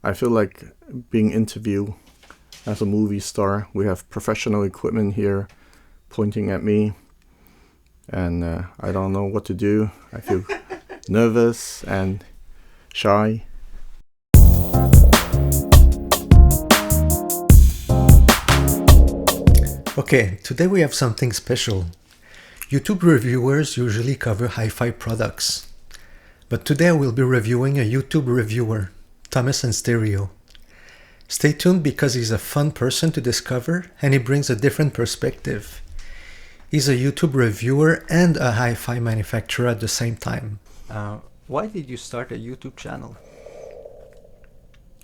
I feel like being interviewed as a movie star. We have professional equipment here pointing at me, and I don't know what to do. I feel nervous and shy. Okay, today we have something special. YouTube reviewers usually cover hi-fi products. But today I will be reviewing a YouTube reviewer, Thomas and Stereo. Stay tuned because he's a fun person to discover and he brings a different perspective. He's a YouTube reviewer and a hi-fi manufacturer at the same time. Why did you start a YouTube channel?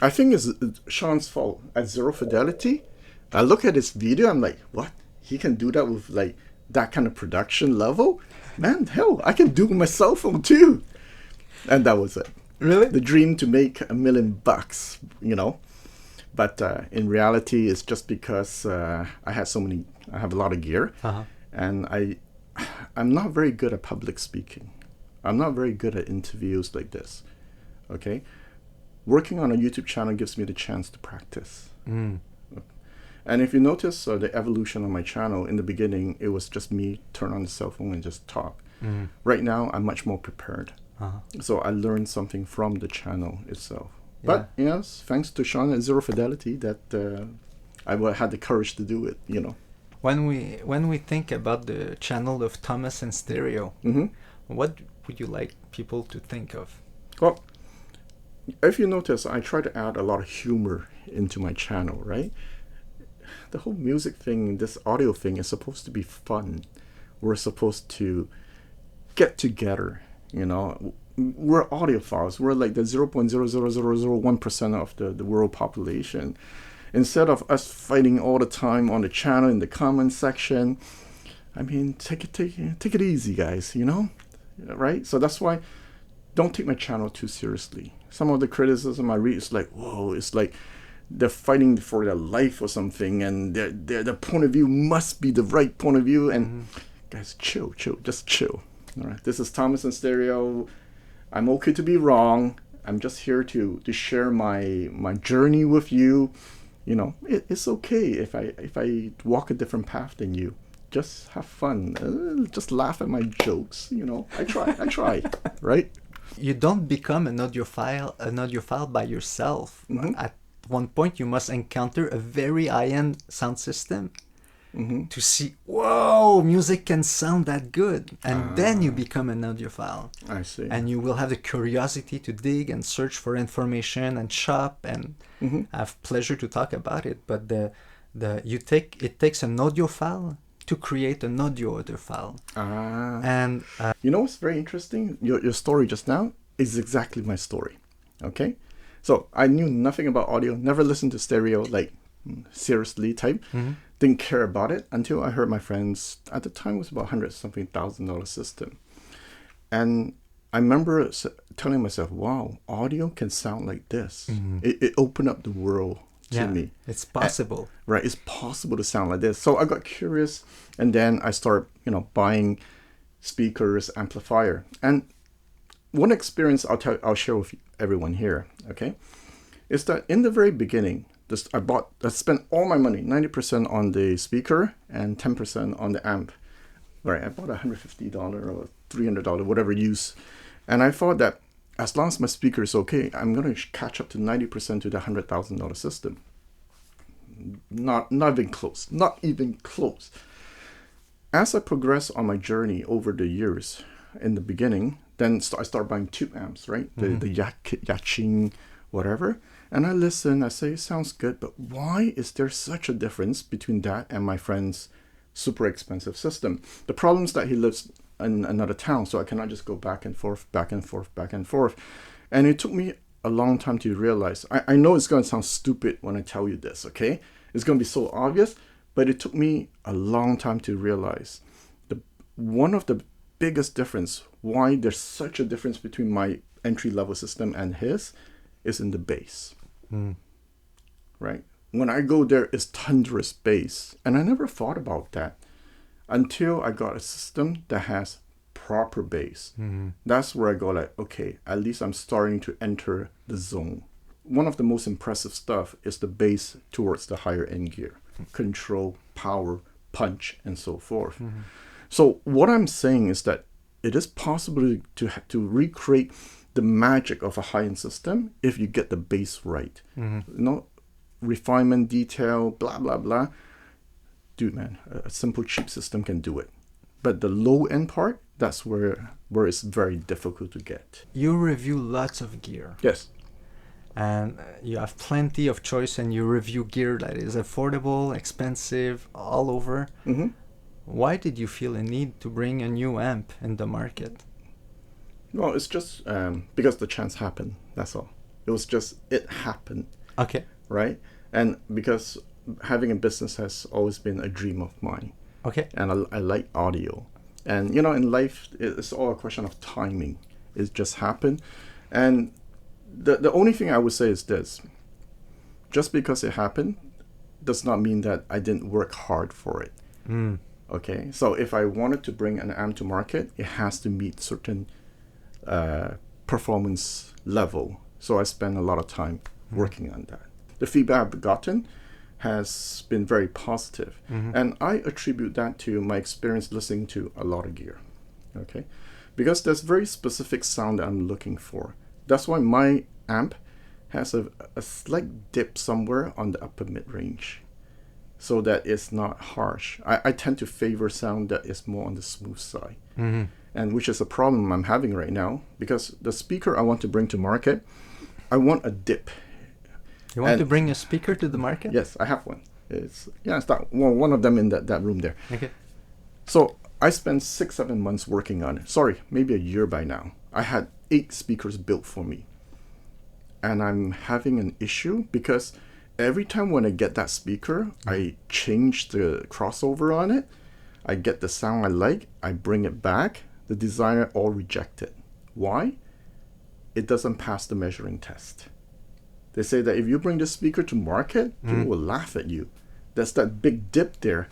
I think it's Sean's fault. At Zero Fidelity, I look at his video, I'm like, what? He can do that with like that kind of production level? Man, hell, I can do it with my cell phone too. And that was it. Really? The dream to make $1 million, you know. But in reality, it's just because I have a lot of gear. Uh-huh. And I'm not very good at public speaking. I'm not very good at interviews like this. Okay? Working on a YouTube channel gives me the chance to practice. And if you notice the evolution of my channel, in the beginning, it was just me turn on the cell phone and just talk. Right now, I'm much more prepared. So I learned something from the channel itself. Yeah. But yes, thanks to Sean at Zero Fidelity that I had the courage to do it, you know. When we think about the channel of Thomas and Stereo, what would you like people to think of? Well, if you notice, I try to add a lot of humor into my channel, right? The whole music thing, this audio thing is supposed to be fun. We're supposed to get together, you know. We're audiophiles. We're like the 0.00001% of the world population. Instead of us fighting all the time on the channel in the comment section, I mean, take it easy, guys, you know? Right? So that's why don't take my channel too seriously. Some of the criticism I read is like, whoa, it's like they're fighting for their life or something, and their point of view must be the right point of view. And guys, chill, just chill. All right, this is Thomas and Stereo. I'm okay to be wrong. I'm just here to share my journey with you. You know, it's okay if I walk a different path than you. Just have fun. Just laugh at my jokes. You know, I try, right? You don't become an audiophile by yourself. At one point, you must encounter a very high-end sound system to see, whoa, music can sound that good. And then you become an audiophile. I see. And you will have the curiosity to dig and search for information and shop and have pleasure to talk about it. But it takes an audiophile to create an audiophile. And you know what's very interesting? Your story just now is exactly my story. Okay? So I knew nothing about audio, never listened to stereo, like seriously type. Didn't care about it until I heard my friends, at the time it was about $100,000 system. And I remember telling myself, wow, audio can sound like this. It opened up the world to me. It's possible. Right, it's possible to sound like this. So I got curious, and then I started, buying speakers, amplifier. And one experience I'll share with everyone here, okay, is that in the very beginning, I spent all my money, 90% on the speaker and 10% on the amp. Right, I bought $150 or $300, whatever use. And I thought that as long as my speaker is okay, I'm going to catch up to 90% to the $100,000 system. Not even close. Not even close. As I progress on my journey over the years, in the beginning, then I start buying tube amps, right? The Yaching, whatever. And I listen, I say, it sounds good, but why is there such a difference between that and my friend's super expensive system? The problem is that he lives in another town, so I cannot just go back and forth, back and forth, back and forth. And it took me a long time to realize. I know it's going to sound stupid when I tell you this, okay? It's going to be so obvious, but it took me a long time to realize. One of the biggest difference, why there's such a difference between my entry-level system and his, is in the bass. Right? When I go there, it's thunderous bass. And I never thought about that until I got a system that has proper bass. That's where I go like, okay, at least I'm starting to enter the zone. one of the most impressive stuff is the bass towards the higher end gear, control, power, punch, and so forth. So what I'm saying is that it is possible to recreate the magic of a high-end system if you get the bass right. Refinement, detail, blah, blah, blah. Dude, man, a simple cheap system can do it. But the low-end part, that's where it's very difficult to get. You review lots of gear. Yes. And you have plenty of choice, and you review gear that is affordable, expensive, all over. Why did you feel a need to bring a new amp in the market? Well, it's just because the chance happened. That's all. It happened. Okay. Right? And because having a business has always been a dream of mine. Okay. And I like audio. And, in life, it's all a question of timing. It just happened. And the only thing I would say is this. Just because it happened does not mean that I didn't work hard for it. Okay? So if I wanted to bring an amp to market, it has to meet certain performance level. So I spend a lot of time working on that. The feedback I've gotten has been very positive. And I attribute that to my experience listening to a lot of gear. Okay? Because there's very specific sound that I'm looking for. That's why my amp has a slight dip somewhere on the upper mid-range, so that it's not harsh. I tend to favor sound that is more on the smooth side. And which is a problem I'm having right now, because the speaker I want to bring to market, I want a dip. You want to bring a speaker to the market? Yes, I have one. It's that one of them in that room there. Okay. So I spent 6-7 months working on it. Sorry, maybe a year by now. I had 8 speakers built for me. And I'm having an issue because every time when I get that speaker, I change the crossover on it. I get the sound I like. I bring it back. The designer all reject it. Why? It doesn't pass the measuring test. They say that if you bring the speaker to market, people will laugh at you. There's that big dip there.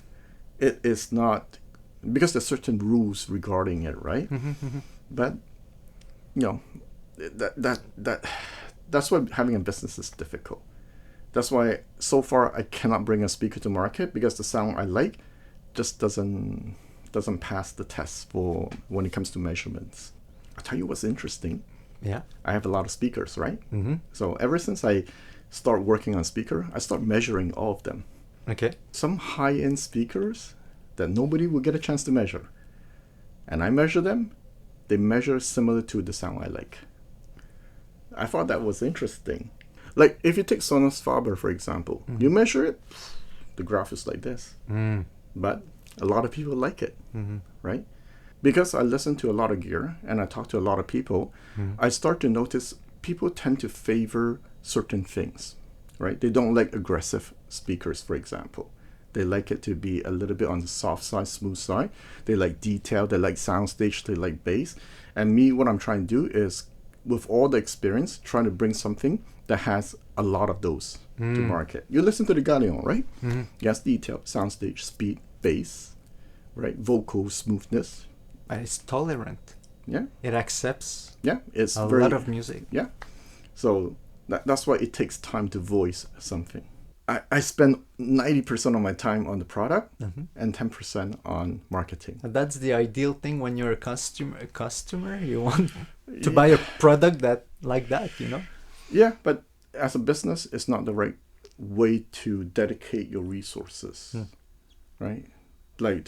It is not, because there's certain rules regarding it, right? But, that's why having a business is difficult. That's why so far I cannot bring a speaker to market, because the sound I like just doesn't pass the test for when it comes to measurements. I'll tell you what's interesting. Yeah. I have a lot of speakers, right? So ever since I start working on speaker, I start measuring all of them. Okay. Some high-end speakers that nobody will get a chance to measure. And I measure them, they measure similar to the sound I like. I thought that was interesting. Like if you take Sonos Faber, for example, you measure it, the graph is like this. But a lot of people like it, right? Because I listen to a lot of gear and I talk to a lot of people, I start to notice people tend to favor certain things, right? They don't like aggressive speakers, for example. They like it to be a little bit on the soft side, smooth side. They like detail, they like soundstage, they like bass. And me, what I'm trying to do is, with all the experience, trying to bring something that has a lot of those to market. You listen to the Galleon, right? Yes, detail, soundstage, speed, bass, right? Vocal smoothness. It's tolerant. Yeah. It accepts it's a very, lot of music. Yeah. So that's why it takes time to voice something. I spend 90% of my time on the product and 10% on marketing. And that's the ideal thing when you're a customer. You want to buy a product like that. Yeah, but as a business, it's not the right way to dedicate your resources, right? Like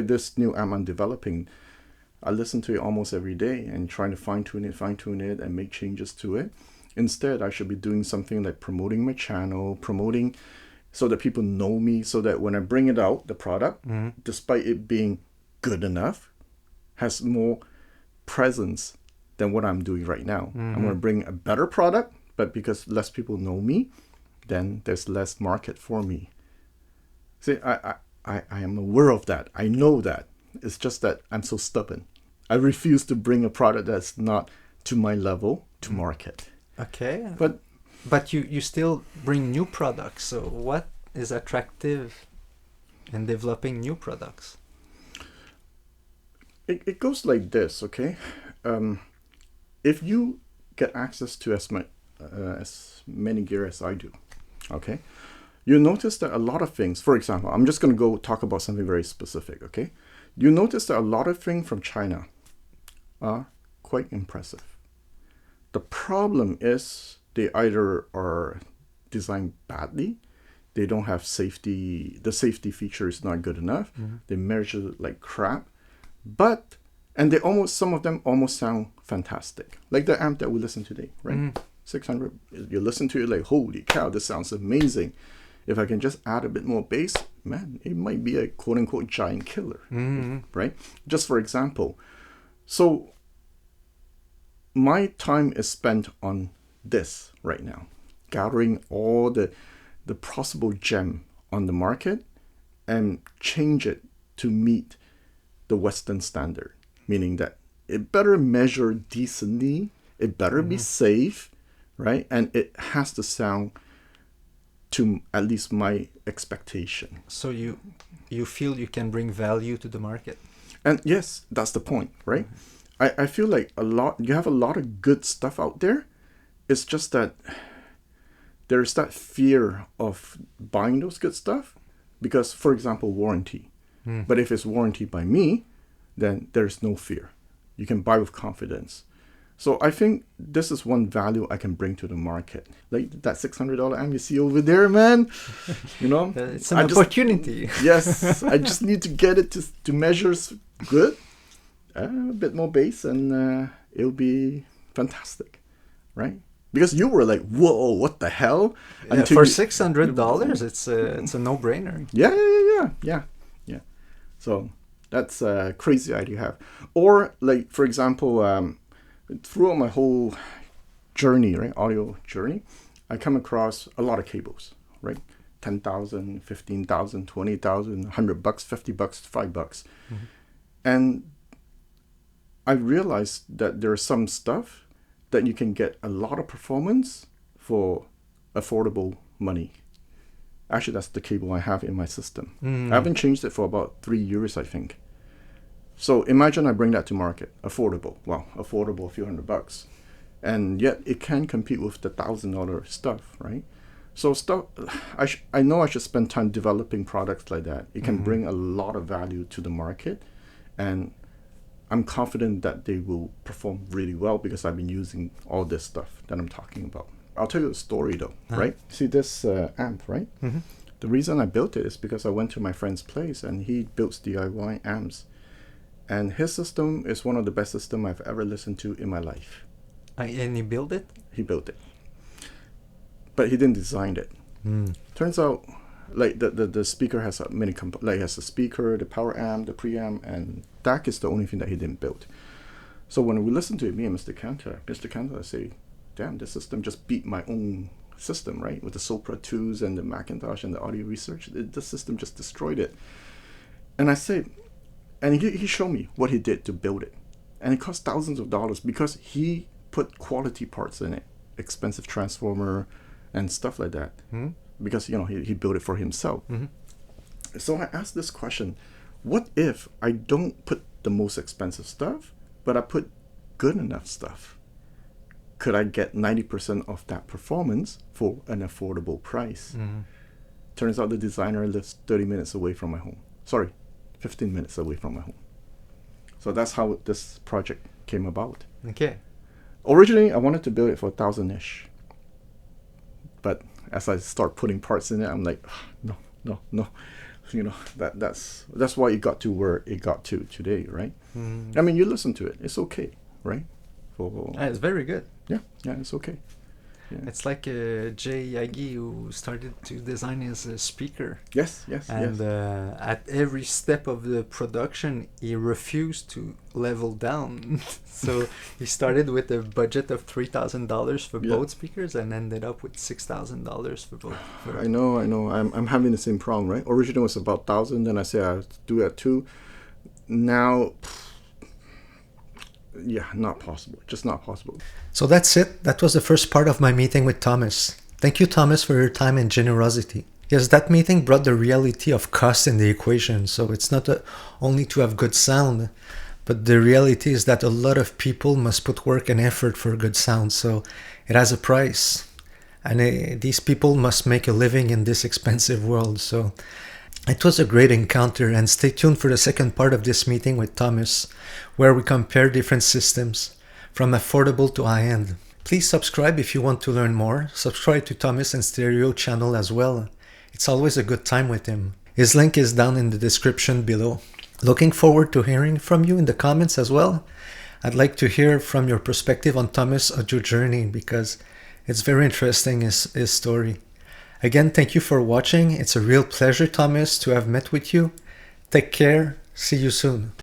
this new amp I'm developing, I listen to it almost every day and trying to fine-tune it and make changes to it. Instead, I should be doing something like promoting my channel, promoting so that people know me, so that when I bring it out, the product, despite it being good enough, has more presence than what I'm doing right now. I'm going to bring a better product, but because less people know me, then there's less market for me. See, I am aware of that. I know that. It's just that I'm so stubborn. I refuse to bring a product that's not to my level to market. Okay. But you still bring new products. So what is attractive in developing new products? It goes like this, okay? If you get access to as many gear as I do, okay, you notice that a lot of things, for example, I'm just going to go talk about something very specific, okay? You notice that a lot of things from China are quite impressive. The problem is they either are designed badly, they don't have safety, the safety feature is not good enough, they measure like crap, and they almost, some of them almost sound fantastic. Like the amp that we listened to today, right? 600, you listen to it like, holy cow, this sounds amazing. If I can just add a bit more bass, man, it might be a quote-unquote giant killer, right? Just for example. So my time is spent on this right now, gathering all the possible gem on the market and change it to meet the Western standard, meaning that it better measure decently, it better be safe, right? And it has to sound to at least my expectation. So you feel you can bring value to the market. And yes, that's the point, right? I feel like you have a lot of good stuff out there. It's just that there's that fear of buying those good stuff because, for example, warranty. But if it's warranted by me, then there's no fear. You can buy with confidence. So I think this is one value I can bring to the market. Like that $600 amp you see over there, man. You know, it's an opportunity. Yes, I just need to get it to measures good, a bit more bass, and it'll be fantastic, right? Because you were like, "Whoa, what the hell?" Yeah, for $600, it's a no-brainer. Yeah. So that's a crazy idea you have. Or like, for example, throughout my whole journey, right, audio journey, I come across a lot of cables, right? 10,000, 15,000, 20,000, $100, $50, $5. And I realized that there's some stuff that you can get a lot of performance for affordable money. Actually, that's the cable I have in my system. I haven't changed it for about 3 years, I think. So imagine I bring that to market, affordable. Well, affordable, a few $100. And yet it can compete with the $1,000 stuff, right? So stuff, I know I should spend time developing products like that. It can bring a lot of value to the market. And I'm confident that they will perform really well because I've been using all this stuff that I'm talking about. I'll tell you a story though, right? See this amp, right? The reason I built it is because I went to my friend's place and he builds DIY amps. And his system is one of the best systems I've ever listened to in my life. And he built it? He built it. But he didn't design it. Turns out, like the speaker has many like has the speaker, the power amp, the preamp, and DAC is the only thing that he didn't build. So when we listen to it, me and Mr. Cantor, I say, damn, this system just beat my own system, right? With the Sopra 2s and the Macintosh and the audio research, the system just destroyed it. And I say, and he showed me what he did to build it. And it cost thousands of dollars because he put quality parts in it, expensive transformer and stuff like that. Because, you know, he built it for himself. So I asked this question, what if I don't put the most expensive stuff, but I put good enough stuff? Could I get 90% of that performance for an affordable price? Turns out the designer lives 30 minutes away from my home. Sorry, 15 minutes away from my home. So that's how this project came about. Okay. Originally, I wanted to build it for 1,000-ish. But as I start putting parts in it, I'm like, no. You know, that's why it got to where it got to today, right? I mean, you listen to it. It's okay, right? It's very good. Yeah, it's okay. Yeah. It's like Jay Yagi who started to design his speaker. Yes. And at every step of the production, he refused to level down. So he started with a budget of $3,000 for both speakers and ended up with $6,000 for both. I know. I'm having the same problem, right? Originally it was about 1,000, then I say I do it at 2. Now, not possible. Just not possible. So that's it. That was the first part of my meeting with Thomas. Thank you, Thomas, for your time and generosity. Yes, that meeting brought the reality of cost in the equation. So it's not only to have good sound, but the reality is that a lot of people must put work and effort for good sound, so it has a price. And these people must make a living in this expensive world. So it was a great encounter, and stay tuned for the second part of this meeting with Thomas, where we compare different systems from affordable to high-end. Please subscribe if you want to learn more. Subscribe to Thomas and Stereo channel as well. It's always a good time with him. His link is down in the description below. Looking forward to hearing from you in the comments as well. I'd like to hear from your perspective on Thomas' audio journey, because it's very interesting, his story. Again, thank you for watching. It's a real pleasure, Thomas, to have met with you. Take care. See you soon.